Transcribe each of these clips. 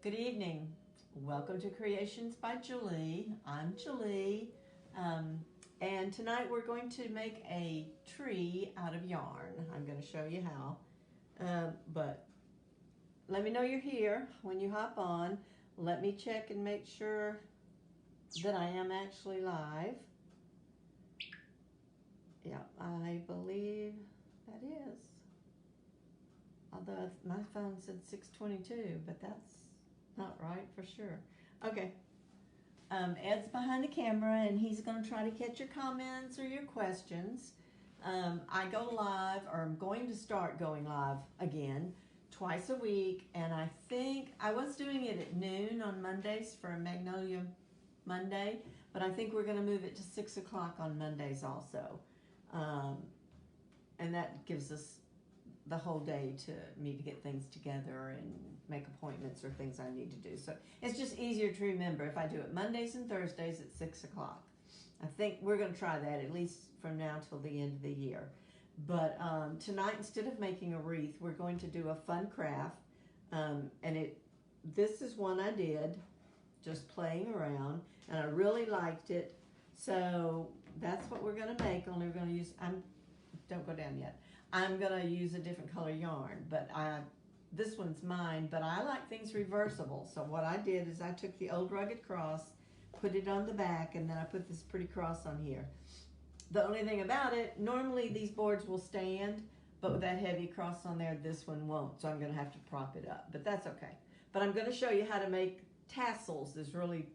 Good evening. Welcome to Creations by Julie. I'm Julie. And tonight we're going to make a tree out of yarn. I'm going to show you how. But let me know you're here when you hop on. Let me check and make sure that I am actually live. Yeah, I believe that is. Although my phone said 6:22, but that's not right for sure. Okay. Ed's behind the camera, and he's going to try to catch your comments or your questions. I go live, or I'm going to start going live again, twice a week, and I think I was doing it at noon on Mondays for Magnolia Monday, but I think we're going to move it to 6 o'clock on Mondays also. And that gives us the whole day to me to get things together and make appointments or things I need to do. So it's just easier to remember if I do it Mondays and Thursdays at 6 o'clock. I think we're going to try that at least from now till the end of the year. But tonight, instead of making a wreath, we're going to do a fun craft. This is one I did just playing around, and I really liked it. So that's what we're going to make, only we're going to use, don't go down yet. I'm going to use a different color yarn, but this one's mine, but I like things reversible. So what I did is I took the old rugged cross, put it on the back, and then I put this pretty cross on here. The only thing about it, normally these boards will stand, but with that heavy cross on there, this one won't. So I'm going to have to prop it up, but that's okay. But I'm going to show you how to make tassels is really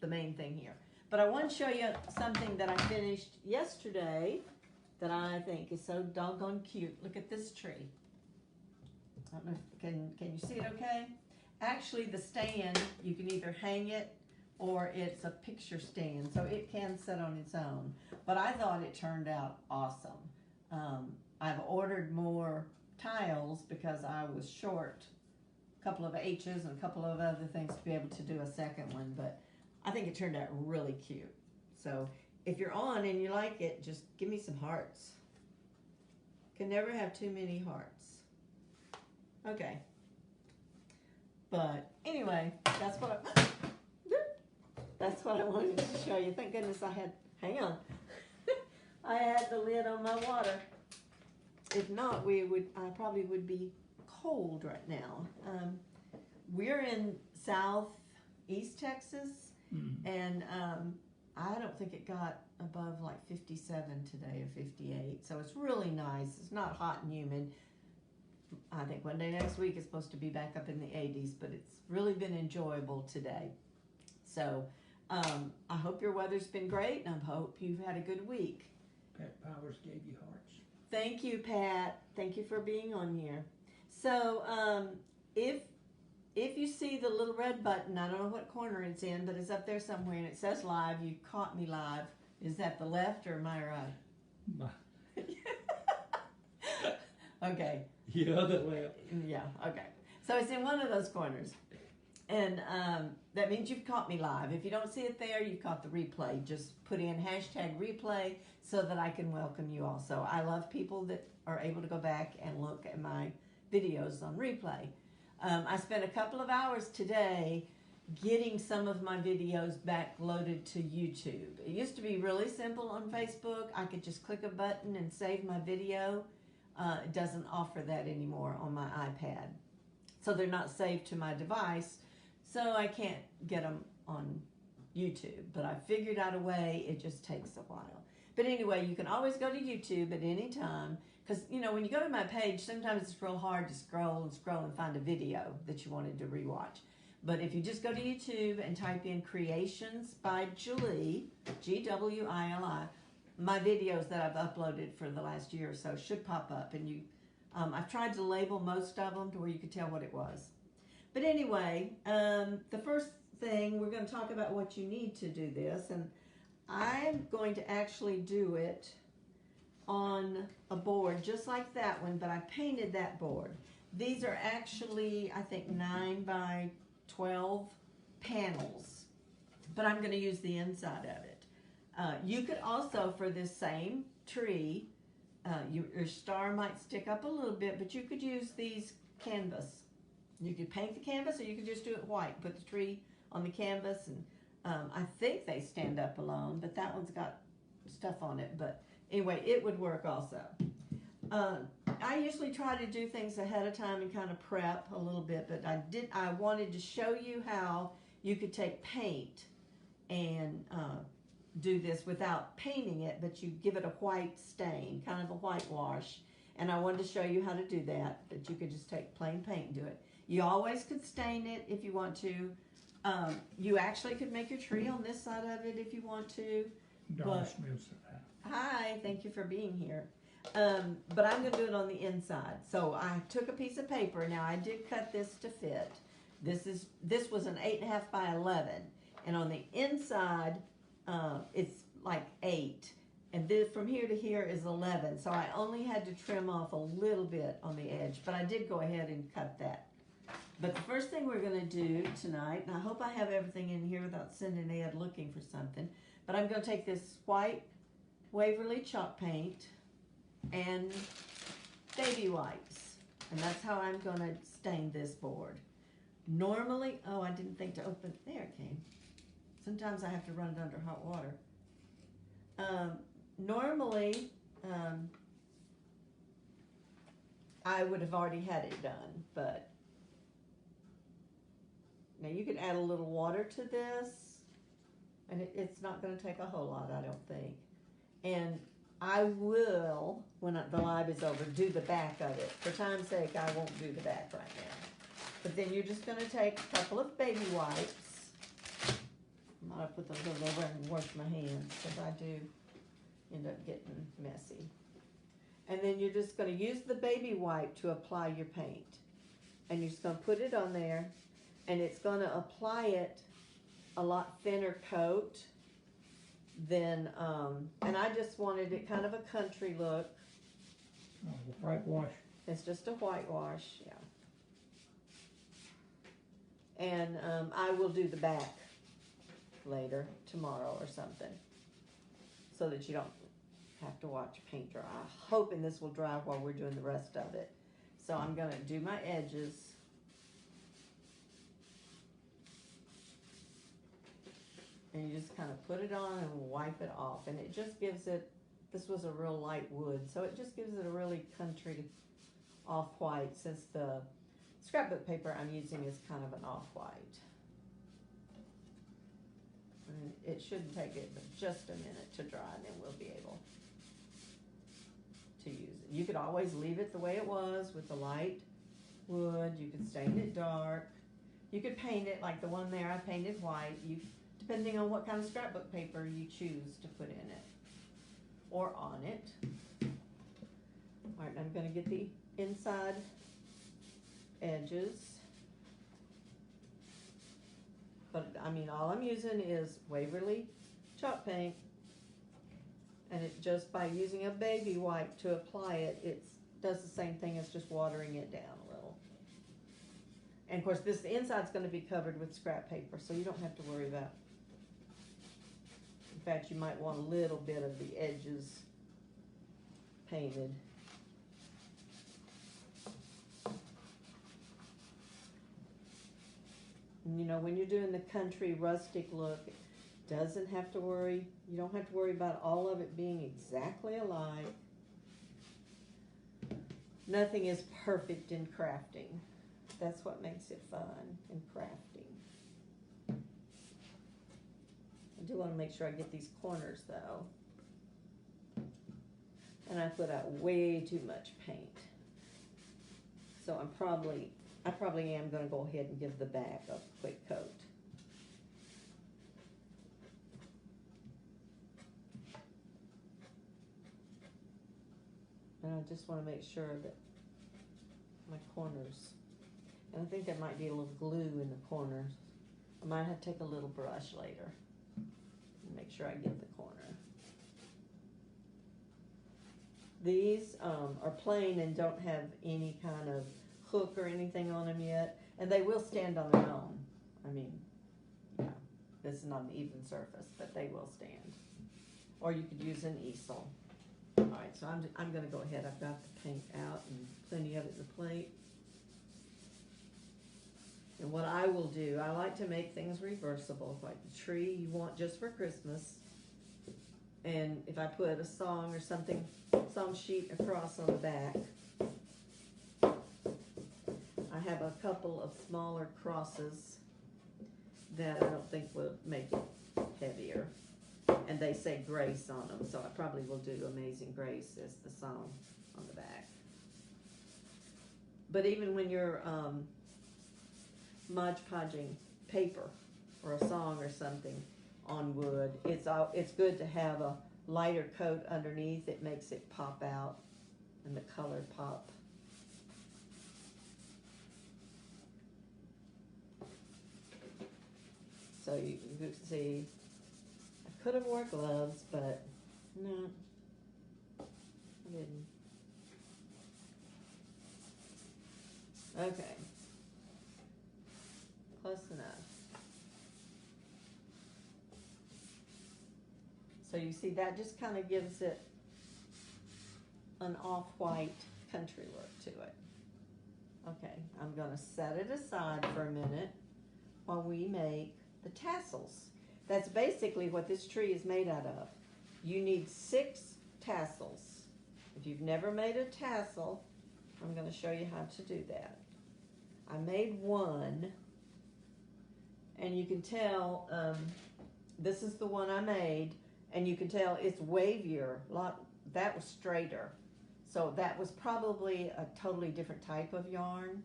the main thing here. But I want to show you something that I finished yesterday that I think is so doggone cute. Look at this tree. I don't know if, can you see it okay? Actually, the stand, you can either hang it or it's a picture stand, so it can sit on its own. But I thought it turned out awesome. I've ordered more tiles because I was short a couple of H's and a couple of other things to be able to do a second one, but I think it turned out really cute. So if you're on and you like it, just give me some hearts. Can never have too many hearts. Okay. But anyway, that's what I wanted to show you. Thank goodness hang on. I had the lid on my water. If not, I probably would be cold right now. We're in southeast Texas, and I don't think it got above like 57 today or 58, so it's really nice. It's not hot and humid. I think one day next week it's supposed to be back up in the 80s, but it's really been enjoyable today. So I hope your weather's been great, and I hope you've had a good week. Pat Powers gave you hearts. Thank you, Pat. Thank you for being on here. So if you see the little red button, I don't know what corner it's in, but it's up there somewhere, and it says live. You caught me live. Is that the left or my right? Okay. Yeah, the left. Yeah, okay. So it's in one of those corners. And that means you've caught me live. If you don't see it there, you've caught the replay. Just put in #replay so that I can welcome you also. I love people that are able to go back and look at my videos on replay. I spent a couple of hours today getting some of my videos back loaded to YouTube. It used to be really simple on Facebook. I could just click a button and save my video. It doesn't offer that anymore on my iPad. So they're not saved to my device, so I can't get them on YouTube. But I figured out a way. It just takes a while. But anyway, you can always go to YouTube at any time. Because, you know, when you go to my page, sometimes it's real hard to scroll and find a video that you wanted to rewatch. But if you just go to YouTube and type in Creations by Julie, Gwili, my videos that I've uploaded for the last year or so should pop up. And I've tried to label most of them to where you could tell what it was. But anyway, the first thing, we're going to talk about what you need to do this. And I'm going to actually do it on a board just like that one, but I painted that board. These are actually, I think, 9 by 12 panels, but I'm going to use the inside of it. You could also, for this same tree, your star might stick up a little bit, but you could use these canvas You could paint the canvas, or you could just do it white. Put the tree on the canvas, and I think they stand up alone, but that one's got stuff on it. But anyway, it would work also. I usually try to do things ahead of time and kind of prep a little bit, but I wanted to show you how you could take paint and do this without painting it, but you give it a white stain, kind of a whitewash. And I wanted to show you how to do that you could just take plain paint and do it. You always could stain it if you want to. You actually could make your tree on this side of it if you want to. Donna Smith's that. Hi, thank you for being here. But I'm going to do it on the inside. So I took a piece of paper. Now I did cut this to fit. This was an 8.5 by 11, and on the inside it's like 8, and this from here to here is 11. So I only had to trim off a little bit on the edge, but I did go ahead and cut that. But the first thing we're going to do tonight, and I hope I have everything in here without sending Ed looking for something, but I'm going to take this white Waverly chalk paint and baby wipes, and that's how I'm going to stain this board. Normally, oh, I didn't think to open, there it came. Sometimes I have to run it under hot water. Normally, I would have already had it done, but now you can add a little water to this, and it's not going to take a whole lot, I don't think. And I will, when the live is over, do the back of it. For time's sake, I won't do the back right now. But then you're just going to take a couple of baby wipes. I'm going to put those over and wash my hands, because I do end up getting messy. And then you're just going to use the baby wipe to apply your paint. And you're just going to put it on there, and it's going to apply it a lot thinner coat than, and I just wanted it kind of a country look. Oh, whitewash. It's just a whitewash, yeah. And I will do the back later, tomorrow or something, so that you don't have to watch paint dry. I'm hoping this will dry while we're doing the rest of it. So I'm going to do my edges. And you just kind of put it on and wipe it off. And it just gives it, this was a real light wood, so it just gives it a really country off-white, since the scrapbook paper I'm using is kind of an off-white. And it shouldn't take it but just a minute to dry, and then we'll be able to use it. You could always leave it the way it was with the light wood. You could stain it dark. You could paint it like the one there I painted white. Depending on what kind of scrapbook paper you choose to put in it or on it. All right, I'm going to get the inside edges. But I mean, all I'm using is Waverly chalk paint, and it just by using a baby wipe to apply it, it does the same thing as just watering it down a little. And of course, the inside's going to be covered with scrap paper, so you don't have to worry about. In fact, you might want a little bit of the edges painted. And you know, when you're doing the country rustic look, it doesn't have to worry. You don't have to worry about all of it being exactly alike. Nothing is perfect in crafting. That's what makes it fun in crafting. I do want to make sure I get these corners though. And I put out way too much paint. So I probably am going to go ahead and give the back a quick coat. And I just want to make sure that my corners, and I think there might be a little glue in the corners. I might have to take a little brush later and make sure I get the corner. These are plain and don't have any kind of hook or anything on them yet, and they will stand on their own. I mean, yeah, this is not an even surface, but they will stand. Or you could use an easel. All right, so I'm going to go ahead. I've got the paint out and plenty of it in the plate. And what I will do, I like to make things reversible, like the tree you want just for Christmas. And if I put a song or something, song sheet across on the back, I have a couple of smaller crosses that I don't think will make it heavier. And they say Grace on them, so I probably will do Amazing Grace as the song on the back. But even when you're Mod Podging paper or a song or something on wood, it's good to have a lighter coat underneath. It makes it pop out and the color pop. So you can see, I could have wore gloves, but no, I didn't. Okay. Close enough. So you see that just kind of gives it an off-white country look to it. Okay, I'm going to set it aside for a minute while we make the tassels. That's basically what this tree is made out of. You need 6 tassels. If you've never made a tassel, I'm going to show you how to do that. I made one, and you can tell this is the one I made, and you can tell it's wavier. That was straighter, so that was probably a totally different type of yarn.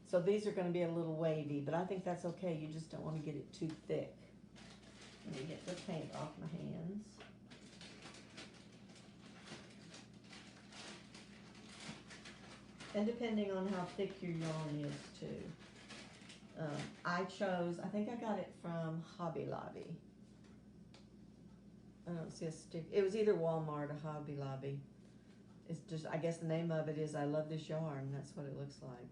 So these are going to be a little wavy, but I think that's okay. You just don't want to get it too thick. Let me get the paint off my hands. And depending on how thick your yarn is too. I think I got it from Hobby Lobby. I don't see a stick. It was either Walmart or Hobby Lobby. It's just, I guess the name of it is I Love This Yarn. That's what it looks like.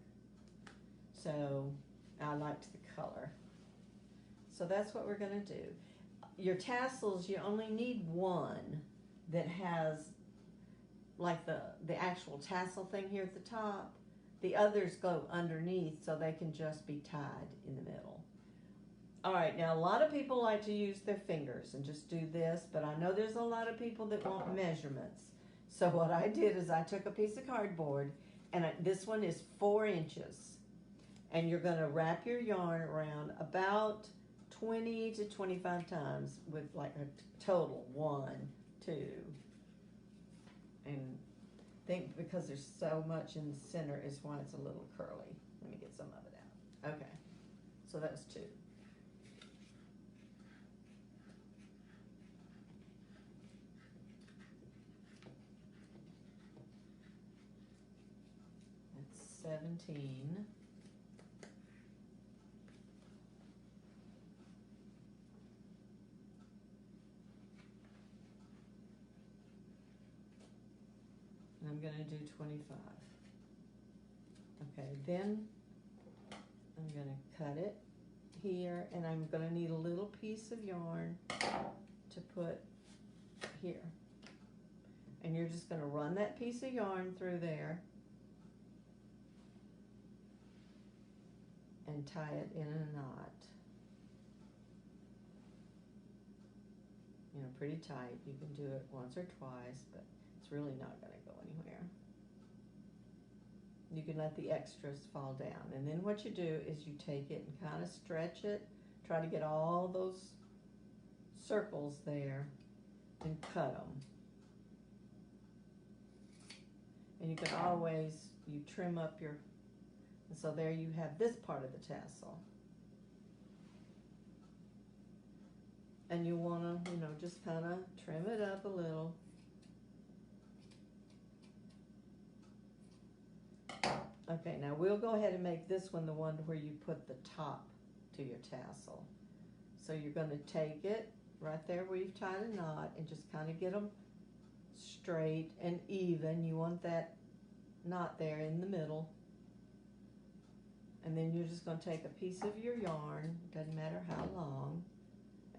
So I liked the color. So that's what we're going to do. Your tassels, you only need one that has like the actual tassel thing here at the top. The others go underneath so they can just be tied in the middle. All right, now a lot of people like to use their fingers and just do this, but I know there's a lot of people that want measurements. So what I did is I took a piece of cardboard, and this one is 4 inches. And you're going to wrap your yarn around about 20 to 25 times with like a total 1, 2. And I think because there's so much in the center is why it's a little curly. Let me get some of it out. Okay, so that's 2. That's 17. And I'm going to do 25. Okay, then I'm going to cut it here, and I'm going to need a little piece of yarn to put here. And you're just going to run that piece of yarn through there and tie it in a knot. You know, pretty tight. You can do it once or twice, but it's really not going to go anywhere. You can let the extras fall down. And then what you do is you take it and kind of stretch it. Try to get all those circles there and cut them. And you can always, you trim up your, and so there you have this part of the tassel. And you want to, you know, just kind of trim it up a little. Okay, now we'll go ahead and make this one the one where you put the top to your tassel. So you're going to take it right there where you've tied a knot and just kind of get them straight and even. You want that knot there in the middle. And then you're just going to take a piece of your yarn, doesn't matter how long,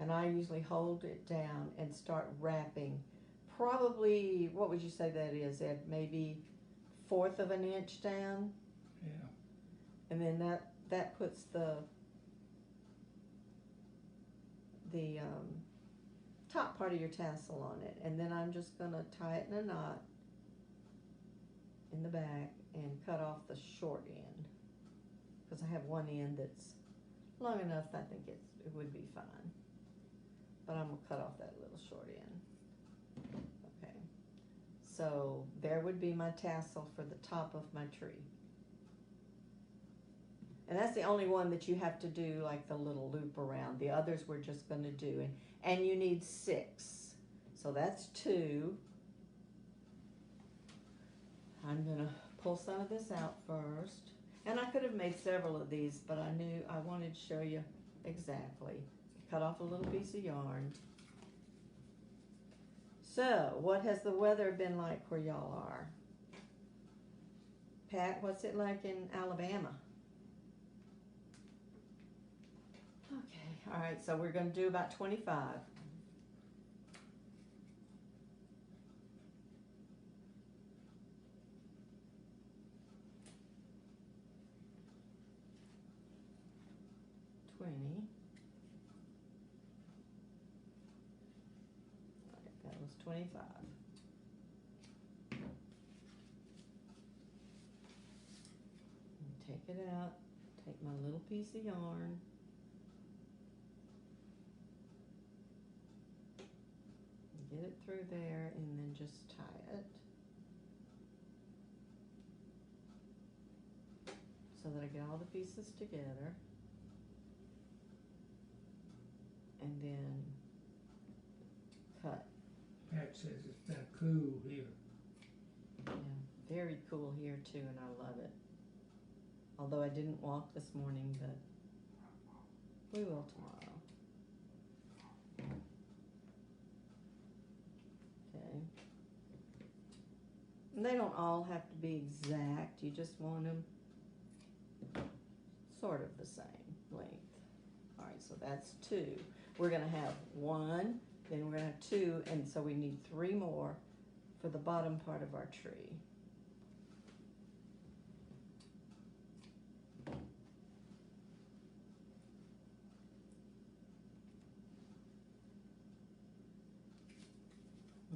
and I usually hold it down and start wrapping. Probably, what would you say that is, Ed? Maybe 1/4 of an inch down? Yeah. And then that puts the top part of your tassel on it. And then I'm just going to tie it in a knot in the back and cut off the short end, because I have one end that's long enough. I think it would be fine, but I'm going to cut off that little short end. Okay, so there would be my tassel for the top of my tree. And that's the only one that you have to do like the little loop around. The others we're just going to do. And you need 6. So that's 2. I'm going to pull some of this out first. And I could have made several of these, but I knew I wanted to show you exactly. Cut off a little piece of yarn. So, what has the weather been like where y'all are? Pat, what's it like in Alabama? Okay, all right, so we're going to do about 25. That was 25. And take it out, take my little piece of yarn. Get it through there and then just tie it so that I get all the pieces together. And then cut. Pat says it's been cool here. Yeah, very cool here too, and I love it. Although I didn't walk this morning, but we will tomorrow. Okay. And they don't all have to be exact. You just want them sort of the same length. All right, so that's 2. We're going to have 1, then we're going to have 2, and so we need 3 more for the bottom part of our tree.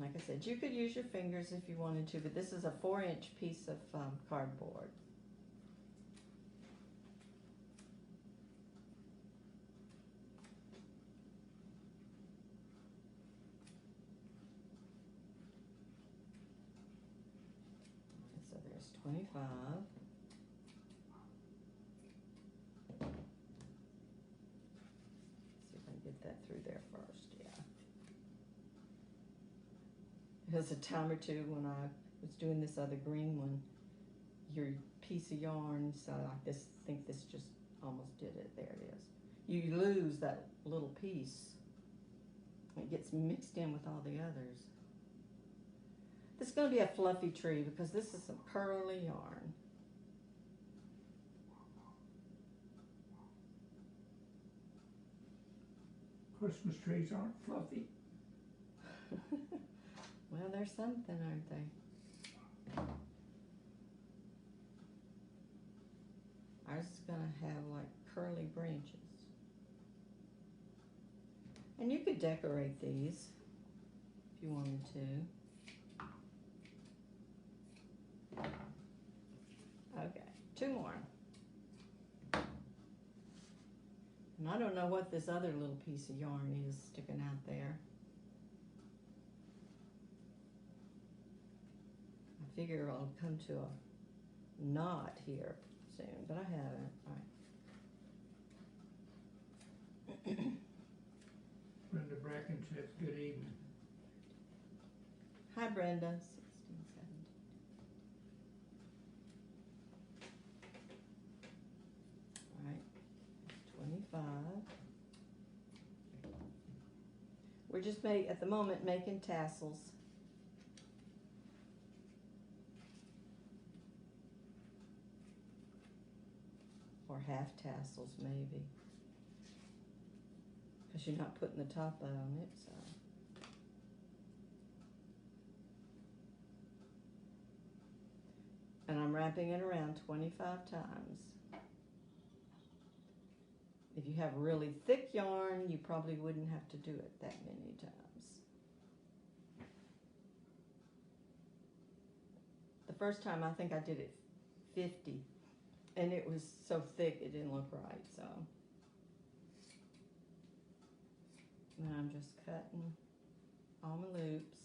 Like I said, you could use your fingers if you wanted to, but this is a 4-inch piece of cardboard. So there's 25. See if I can get that through there first, yeah. Because a time or two when I was doing this other green one, your piece of yarn, so I just think this just almost did it. There it is. You lose that little piece. It gets mixed in with all the others. This is going to be a fluffy tree because this is some curly yarn. Christmas trees aren't fluffy. Well, they're something, aren't they? Ours is going to have like curly branches. And you could decorate these if you wanted to. Okay, 2 more. And I don't know what this other little piece of yarn is sticking out there. I figure I'll come to a knot here soon, but I haven't. All right. Brenda Bracken says good evening. Hi, Brenda. 16, 17. All right, 25. We're just at the moment making tassels. Or half tassels, maybe. Because you're not putting the top on it, so. And I'm wrapping it around 25 times. If you have really thick yarn, you probably wouldn't have to do it that many times. The first time I think I did it 50, and it was so thick it didn't look right, so. Now I'm just cutting all my loops.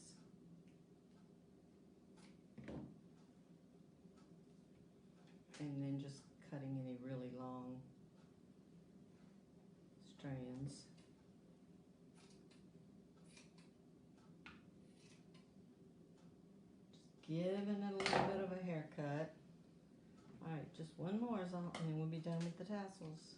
And then just cutting any really long strands. Just giving it a little bit of a haircut. Alright, just one more and then we'll be done with the tassels.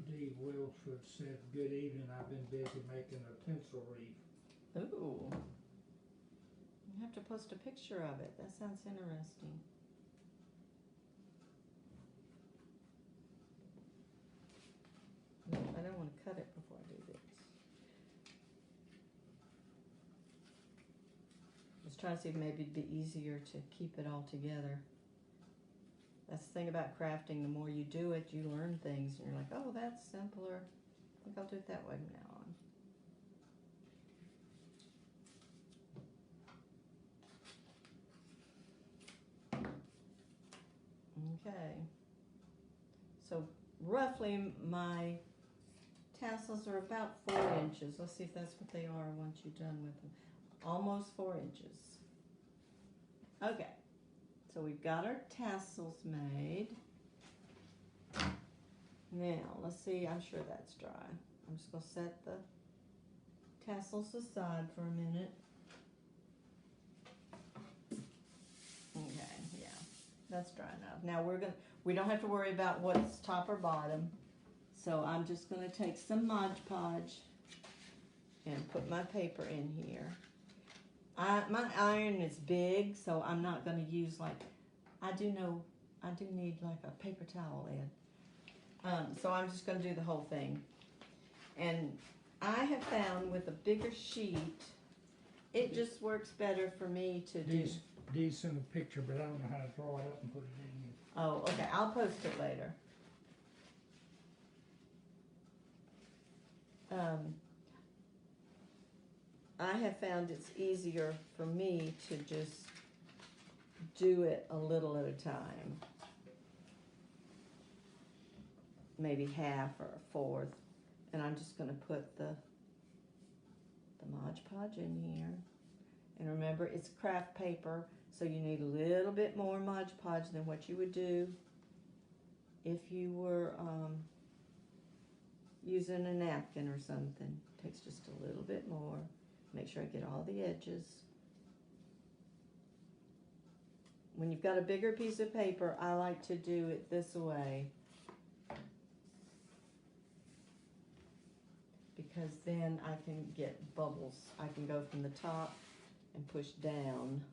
Dee Wilford said, "Good evening. I've been busy making a tinsel wreath." Ooh. You have to post a picture of it. That sounds interesting. No, I don't want to cut it before I do this. I was trying to see if maybe it'd be easier to keep it all together. That's the thing about crafting. The more you do it, you learn things, and you're like, oh, that's simpler. I think I'll do it that way from now on. Okay. So roughly my tassels are about 4 inches. Let's see if that's what they are once you're done with them. Almost 4 inches. Okay. So we've got our tassels made. Now, let's see, I'm sure that's dry. I'm just going to set the tassels aside for a minute. Okay, yeah, that's dry enough. Now we don't have to worry about what's top or bottom. So I'm just going to take some Mod Podge and put my paper in here. My iron is big, so I'm not going to use I do need like a paper towel, Ed. So I'm just going to do the whole thing. And I have found with a bigger sheet, it just works better for me to do. Dee sent a picture, but I don't know how to draw it up and put it in here. Oh, okay. I'll post it later. I have found it's easier for me to just do it a little at a time. Maybe half or a fourth. And I'm just going to put the Mod Podge in here. And remember, it's craft paper, so you need a little bit more Mod Podge than what you would do if you were using a napkin or something. It takes just a little bit more. Make sure I get all the edges. When you've got a bigger piece of paper, I like to do it this way, because then I can get bubbles. I can go from the top and push down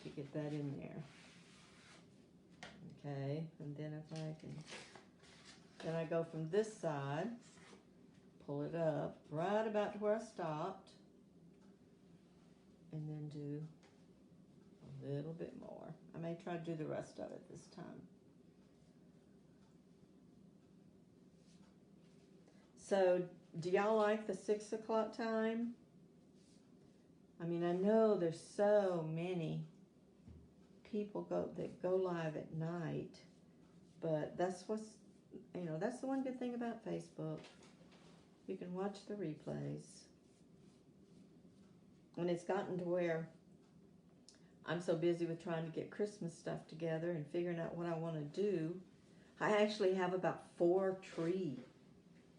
to get that in there. Okay, and then if I can, then I go from this side, pull it up right about to where I stopped, and then do a little bit more. I may try to do the rest of it this time. So, do y'all like the 6 o'clock time? I mean, I know there's so many people that go live at night, but that's that's the one good thing about Facebook. You can watch the replays. And it's gotten to where I'm so busy with trying to get Christmas stuff together and figuring out what I want to do. I actually have about 4 tree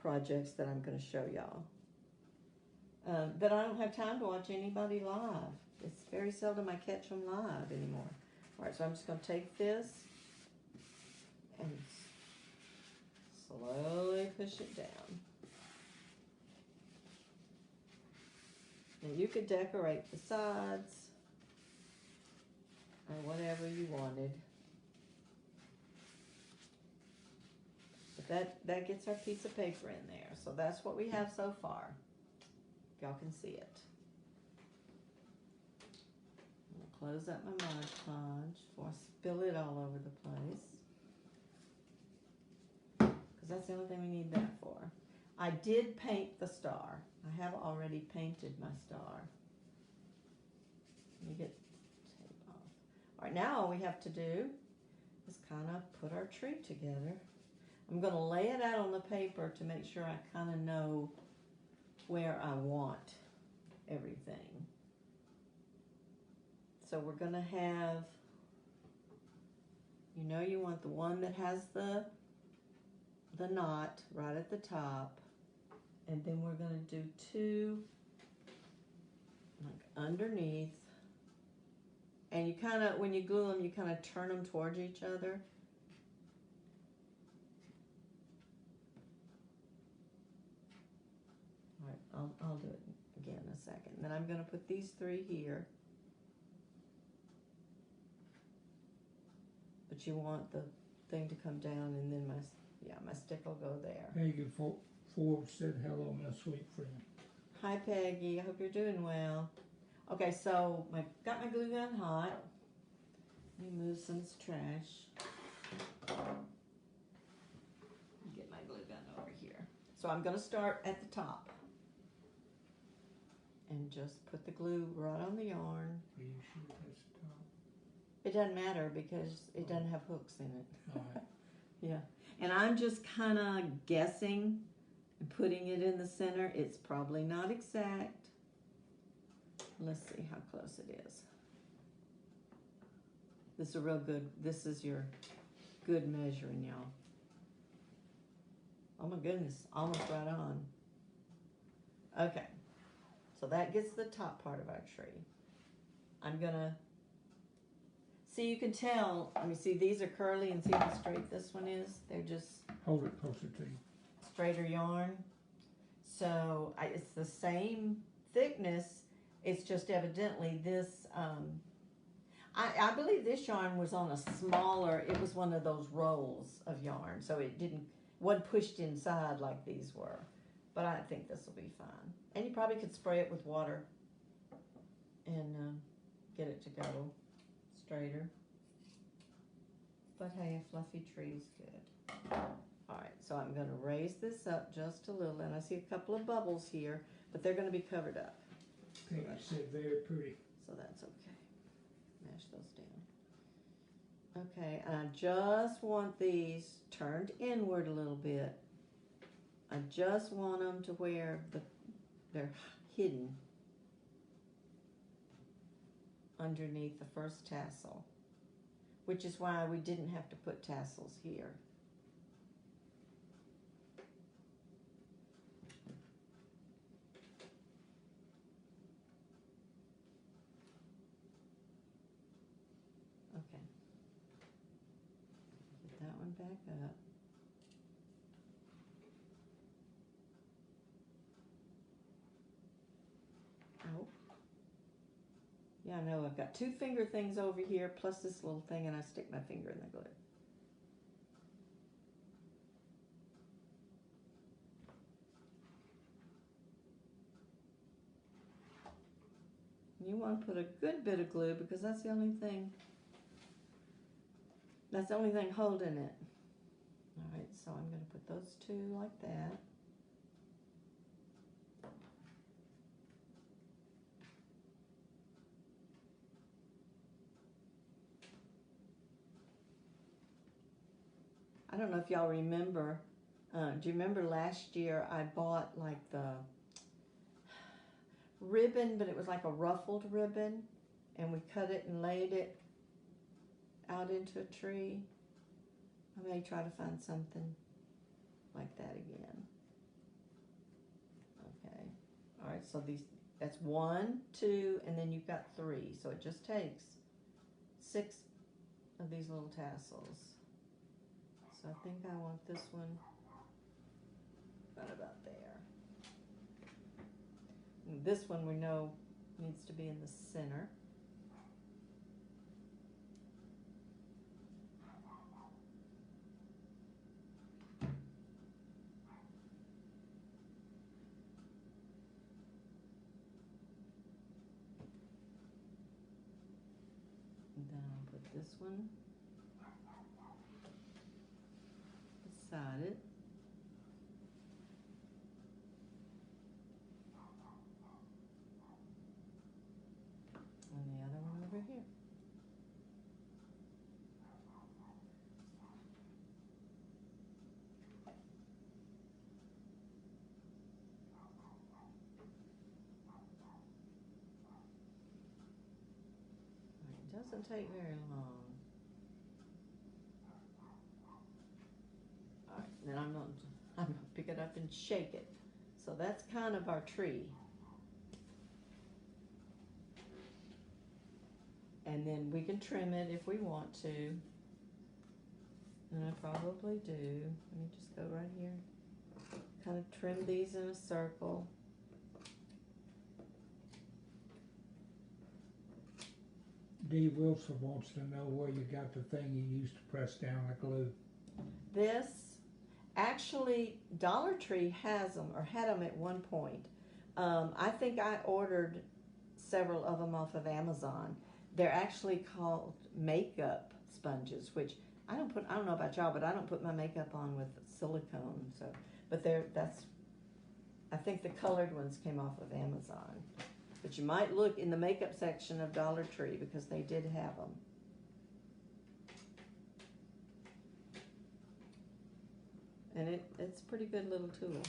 projects that I'm going to show y'all. But I don't have time to watch anybody live. It's very seldom I catch them live anymore. Alright, so I'm just going to take this and slowly push it down. Now you could decorate the sides. or whatever you wanted. But that gets our piece of paper in there. So that's what we have so far. Y'all can see it. I'll close up my Mod Podge before I spill it all over the place. Because that's the only thing we need that for. I did paint the star. I have already painted my star. Let me get tape off. All right, now all we have to do is kind of put our tree together. I'm going to lay it out on the paper to make sure I kind of know where I want everything. So we're going to have, you want the one that has the knot right at the top. And then we're going to do two like underneath. And you kind of, when you glue them, you kind of turn them towards each other. All right, I'll do it again in a second. Then I'm going to put these three here. But you want the thing to come down, and then my stick will go there. Peggy Forbes said hello, my sweet friend. Hi Peggy, I hope you're doing well. Okay, so got my glue gun hot. Let me move some trash. Get my glue gun over here. So I'm going to start at the top. And just put the glue right on the yarn. Are you sure that's the top? It doesn't matter because it doesn't have hooks in it. All right. Yeah. And I'm just kind of guessing and putting it in the center. It's probably not exact. Let's see how close it is. This is your good measuring, y'all. Oh my goodness, almost right on. Okay, so that gets the top part of our tree. I'm gonna, see, you can tell, let me see, these are curly, and see how straight this one is? They're just Hold it closer to you. straighter yarn. So it's the same thickness, it's just evidently this, I believe this yarn was on a smaller, it was one of those rolls of yarn, so it wasn't pushed inside like these were. But I think this will be fine. And you probably could spray it with water and get it to go straighter. But hey, a fluffy tree is good. Alright, so I'm going to raise this up just a little, and I see a couple of bubbles here, but they're going to be covered up. Peggy said very pretty. So that's okay. Mash those down. Okay, and I just want these turned inward a little bit. I just want them to where they're hidden underneath the first tassel, which is why we didn't have to put tassels here. Okay. Get that one back up. Oh. Yeah, I know. I've got two finger things over here, plus this little thing, and I stick my finger in the glue. You want to put a good bit of glue because that's the only thing holding it. All right, so I'm going to put those two like that. I don't know if y'all remember, do you remember last year I bought like the ribbon, but it was like a ruffled ribbon, and we cut it and laid it out into a tree? I may try to find something like that again. Okay, all right, so that's 1, 2, and then you've got 3, so it just takes 6 of these little tassels. So I think I want this one right about there. And this one we know needs to be in the center. And then I'll put this one beside it. And the other one over here. It doesn't take very long. Alright, then I'm gonna pick it up and shake it. So that's kind of our tree. And then we can trim it if we want to. And I probably do. Let me just go right here. Kind of trim these in a circle. Dee Wilson wants to know where you got the thing you used to press down the glue. This, actually, Dollar Tree has them, or had them at one point. I think I ordered several of them off of Amazon. They're actually called makeup sponges, which I don't know about y'all, but I don't put my makeup on with silicone. So, but I think the colored ones came off of Amazon. But you might look in the makeup section of Dollar Tree because they did have them. And it's a pretty good little tool.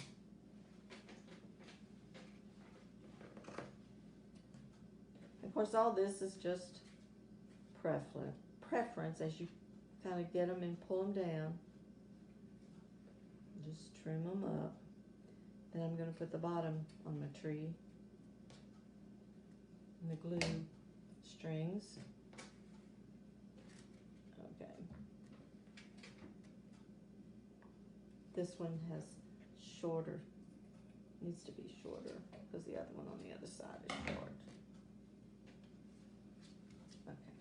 Of course, all this is just preference as you kind of get them and pull them down. Just trim them up. Then I'm going to put the bottom on my tree. And the glue strings. Okay. This one has needs to be shorter because the other one on the other side is short. Okay.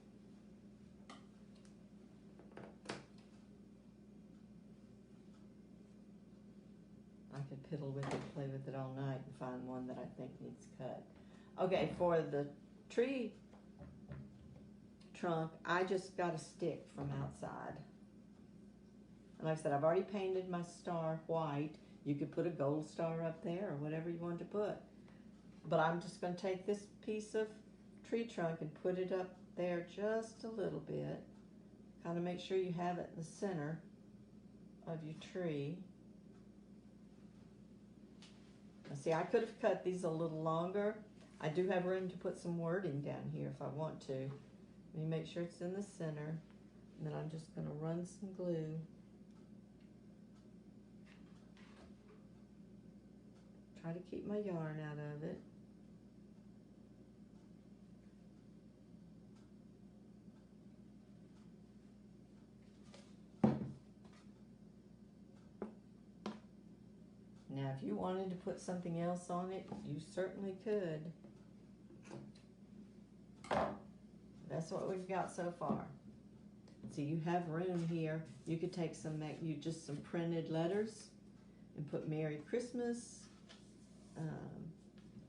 I could piddle with it, play with it all night and find one that I think needs cut. Okay, for the tree trunk, I just got a stick from outside. And like I said, I've already painted my star white. You could put a gold star up there or whatever you want to put. But I'm just going to take this piece of tree trunk and put it up there just a little bit. Kind of make sure you have it in the center of your tree. Now see, I could have cut these a little longer. I do have room to put some wording down here if I want to. Let me make sure it's in the center. And then I'm just going to run some glue. Try to keep my yarn out of it. Now, if you wanted to put something else on it, you certainly could. That's what we've got so far. So you have room here. You could take some printed letters and put Merry Christmas,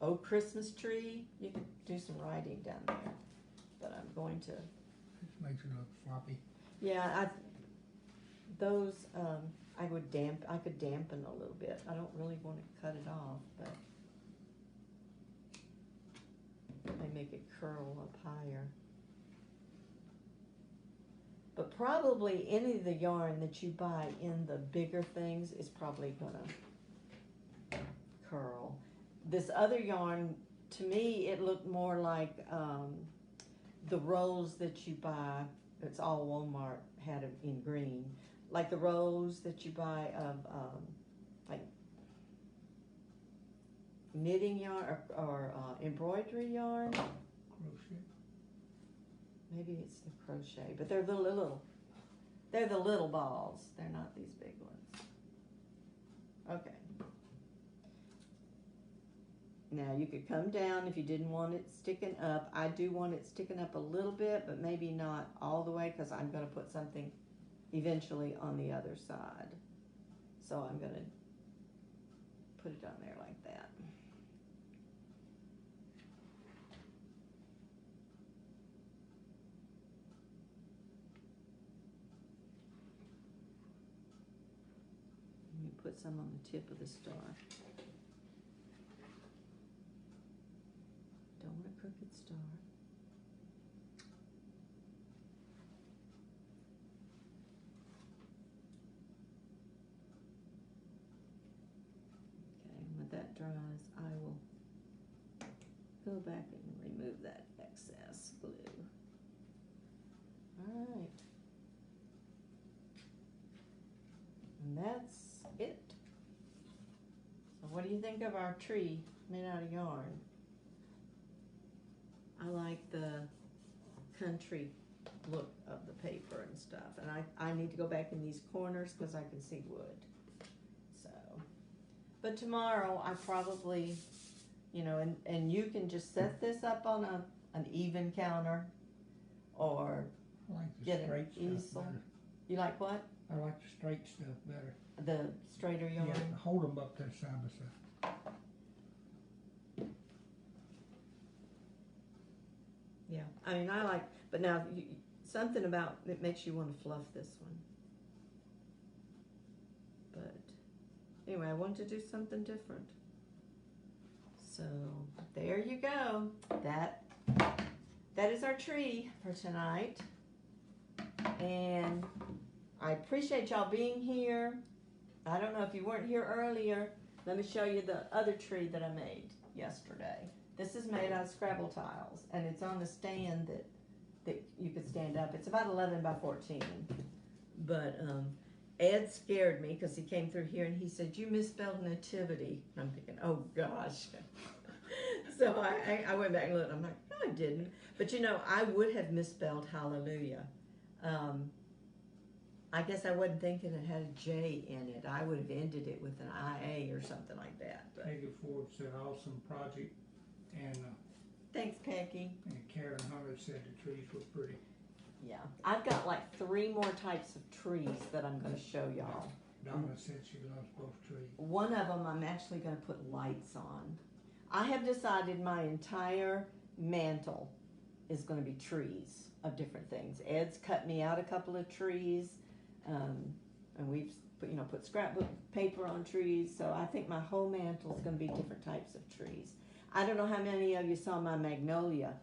Oh Christmas Tree. You could do some writing down there. But I'm going to. This makes it look floppy. Yeah, I could dampen a little bit. I don't really want to cut it off, but I make it curl up higher. But probably any of the yarn that you buy in the bigger things is probably gonna curl. This other yarn, to me, it looked more like the rolls that you buy. It's all Walmart had it in green. Like the rolls that you buy of like knitting yarn or embroidery yarn. Crochet. Maybe it's the crochet, but they're the little balls. They're not these big ones. Okay. Now you could come down if you didn't want it sticking up. I do want it sticking up a little bit, but maybe not all the way because I'm going to put something eventually on the other side. So I'm going to put it on there like that. put some on the tip of the star. Don't want a crooked star. Okay, when that dries, I will go back and remove that excess glue. All right. And that's it. So what do you think of our tree made out of yarn? I like the country look of the paper and stuff. And I need to go back in these corners because I can see wood. So, but tomorrow I probably, you know, and you can just set this up on an even counter or I like the get an straight stuff easel. better. You like what? I like the straight stuff better. The straighter yarn? Yeah, hold them up there side by side. Yeah, I mean, I like, but now something about it makes you want to fluff this one. But anyway, I want to do something different. So there you go. That is our tree for tonight. And I appreciate y'all being here. I don't know if you weren't here earlier. Let me show you the other tree that I made yesterday. This is made out of Scrabble tiles, and it's on the stand that you could stand up. It's about 11 by 14. But Ed scared me because he came through here and he said, "You misspelled nativity." And I'm thinking, oh gosh. So I went back and looked. I'm like, no, I didn't. But you know, I would have misspelled hallelujah. I guess I wasn't thinking it had a J in it. I would have ended it with an IA or something like that. But Peggy Ford said awesome project, and thanks, Peggy. Karen Hunter said the trees were pretty. Yeah, I've got like 3 more types of trees that I'm going to show y'all. Donna said she loves both trees. One of them I'm actually going to put lights on. I have decided my entire mantle is going to be trees of different things. Ed's cut me out a couple of trees, and we've put scrapbook paper on trees. So I think my whole mantle is going to be different types of trees. I don't know how many of you saw my magnolia,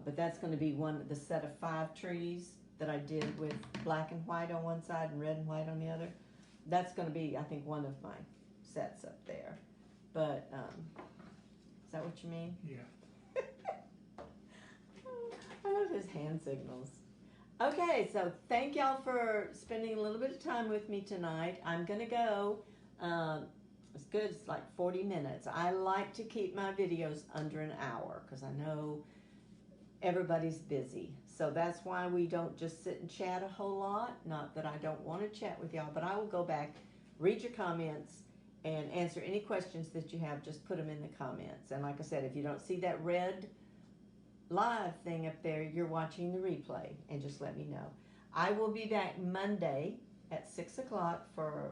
but that's going to be the set of 5 trees that I did with black and white on one side and red and white on the other. That's going to be, I think, one of my sets up there. But is that what you mean? Yeah. I love his hand signals. Okay, so thank y'all for spending a little bit of time with me tonight. I'm going to go. It's good. It's like 40 minutes. I like to keep my videos under an hour because I know everybody's busy. So that's why we don't just sit and chat a whole lot. Not that I don't want to chat with y'all, but I will go back, read your comments, and answer any questions that you have. Just put them in the comments. And like I said, if you don't see that red live thing up there, you're watching the replay, and just let me know. I will be back Monday at 6 o'clock for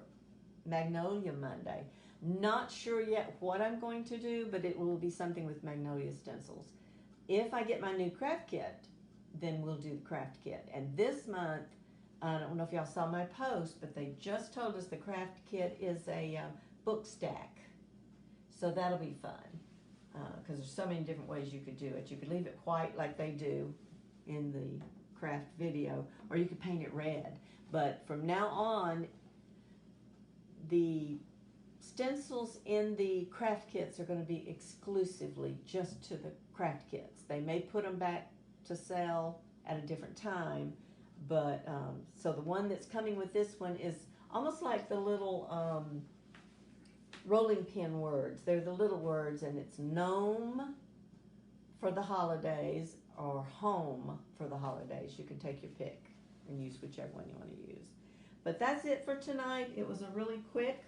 Magnolia Monday. Not sure yet what I'm going to do, but it will be something with Magnolia stencils. If I get my new craft kit, then we'll do the craft kit. And this month, I don't know if y'all saw my post, but they just told us the craft kit is a book stack. So that'll be fun. Because there's so many different ways you could do it. You could leave it white like they do in the craft video, or you could paint it red. But from now on, the stencils in the craft kits are going to be exclusively just to the craft kits. They may put them back to sell at a different time, but so the one that's coming with this one is almost like the little rolling pin words. They're the little words, and it's gnome for the holidays or home for the holidays. You can take your pick and use whichever one you want to use. But that's it for tonight. It was a really quick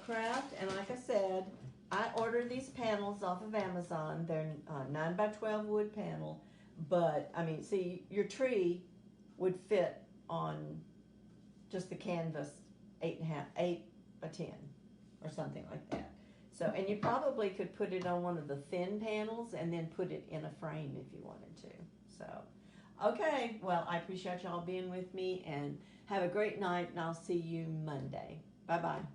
craft, and like I said, I ordered these panels off of Amazon. They're 9 by 12 wood panel, but I mean, see, your tree would fit on just the canvas 8 by 10 or something like that. So, and you probably could put it on one of the thin panels and then put it in a frame if you wanted to. So, okay, well, I appreciate y'all being with me, and have a great night, and I'll see you Monday. Bye-bye.